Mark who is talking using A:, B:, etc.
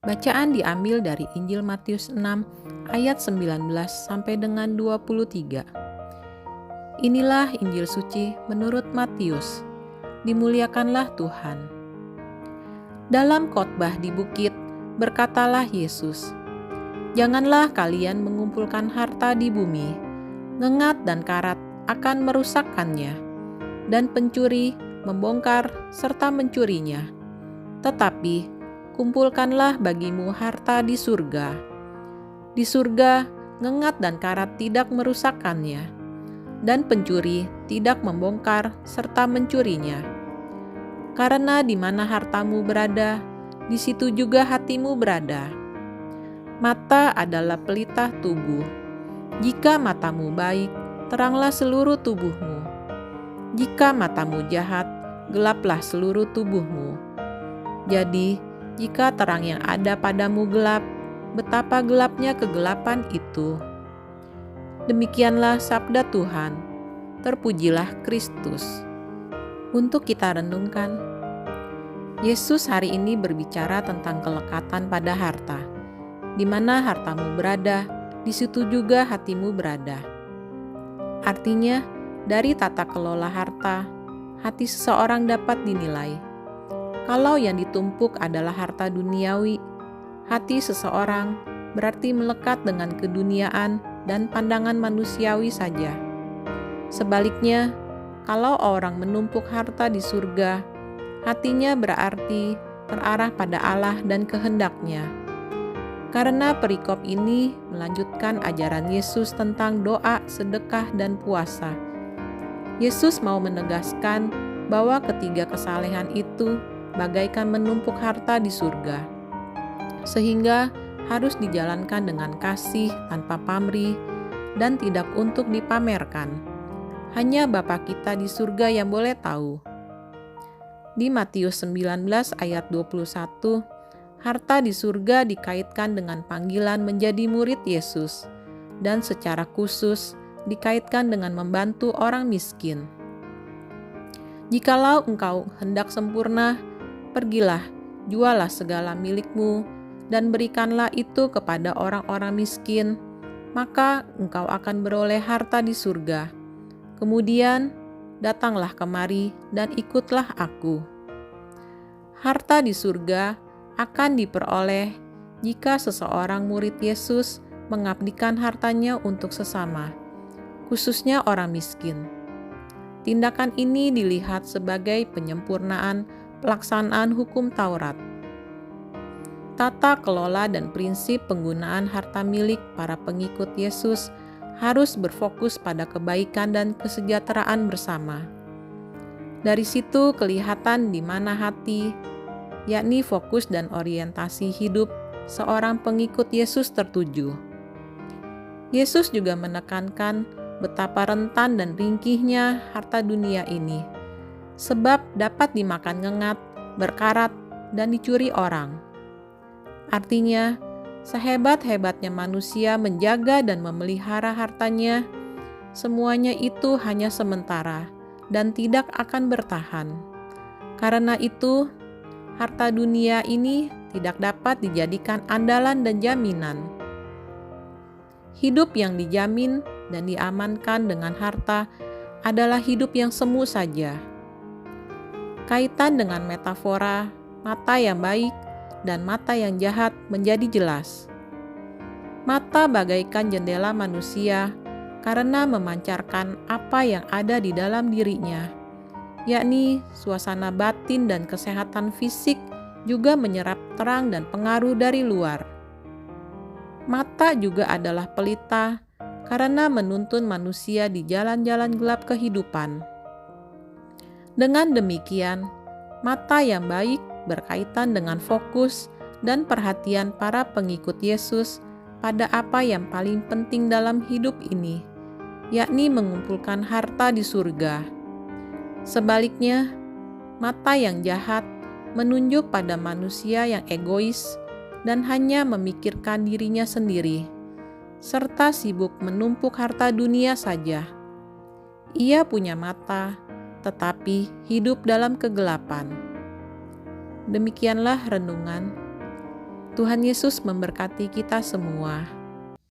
A: Bacaan diambil dari Injil Matius 6 ayat 19 sampai dengan 23. Inilah Injil suci menurut Matius. Dimuliakanlah Tuhan. Dalam khotbah di bukit, berkatalah Yesus, "Janganlah kalian mengumpulkan harta di bumi. Ngengat dan karat akan merusakkannya, dan pencuri membongkar serta mencurinya. Tetapi kumpulkanlah bagimu harta di surga. Di surga, ngengat dan karat tidak merusakkannya, dan pencuri tidak membongkar serta mencurinya. Karena di mana hartamu berada, di situ juga hatimu berada. Mata adalah pelita tubuh. Jika matamu baik, teranglah seluruh tubuhmu. Jika matamu jahat, gelaplah seluruh tubuhmu. Jadi, jika terang yang ada padamu gelap, betapa gelapnya kegelapan itu." Demikianlah sabda Tuhan. Terpujilah Kristus. Untuk kita renungkan, Yesus hari ini berbicara tentang kelekatan pada harta. Di mana hartamu berada, di situ juga hatimu berada. Artinya, dari tata kelola harta, hati seseorang dapat dinilai. Kalau yang ditumpuk adalah harta duniawi, hati seseorang berarti melekat dengan keduniaan dan pandangan manusiawi saja. Sebaliknya, kalau orang menumpuk harta di surga, hatinya berarti terarah pada Allah dan kehendaknya. Karena perikop ini melanjutkan ajaran Yesus tentang doa, sedekah, dan puasa. Yesus mau menegaskan bahwa ketiga kesalehan itu bagaikan menumpuk harta di surga, sehingga harus dijalankan dengan kasih tanpa pamrih dan tidak untuk dipamerkan. Hanya Bapa kita di surga yang boleh tahu. Di Matius 19 ayat 21, harta di surga dikaitkan dengan panggilan menjadi murid Yesus, dan secara khusus dikaitkan dengan membantu orang miskin. "Jikalau engkau hendak sempurna, pergilah, jualah segala milikmu, dan berikanlah itu kepada orang-orang miskin, maka engkau akan beroleh harta di surga. Kemudian datanglah kemari dan ikutlah aku." Harta di surga akan diperoleh jika seseorang murid Yesus mengabdikan hartanya untuk sesama, khususnya orang miskin. Tindakan ini dilihat sebagai penyempurnaan pelaksanaan hukum Taurat. Tata kelola dan prinsip penggunaan harta milik para pengikut Yesus harus berfokus pada kebaikan dan kesejahteraan bersama. Dari situ kelihatan di mana hati, yakni fokus dan orientasi hidup seorang pengikut Yesus tertuju. Yesus juga menekankan betapa rentan dan ringkihnya harta dunia ini, sebab dapat dimakan ngengat, berkarat, dan dicuri orang. Artinya, sehebat-hebatnya manusia menjaga dan memelihara hartanya, semuanya itu hanya sementara dan tidak akan bertahan. Karena itu, harta dunia ini tidak dapat dijadikan andalan dan jaminan. Hidup yang dijamin dan diamankan dengan harta adalah hidup yang semu saja. Kaitan dengan metafora mata yang baik dan mata yang jahat menjadi jelas. Mata bagaikan jendela manusia karena memancarkan apa yang ada di dalam dirinya, yakni suasana batin dan kesehatan fisik, juga menyerap terang dan pengaruh dari luar. Mata juga adalah pelita karena menuntun manusia di jalan-jalan gelap kehidupan. Dengan demikian, mata yang baik berkaitan dengan fokus dan perhatian para pengikut Yesus pada apa yang paling penting dalam hidup ini, yakni mengumpulkan harta di surga. Sebaliknya, mata yang jahat menunjuk pada manusia yang egois dan hanya memikirkan dirinya sendiri, serta sibuk menumpuk harta dunia saja. Ia punya mata, tetapi hidup dalam kegelapan. Demikianlah renungan. Tuhan Yesus memberkati kita semua.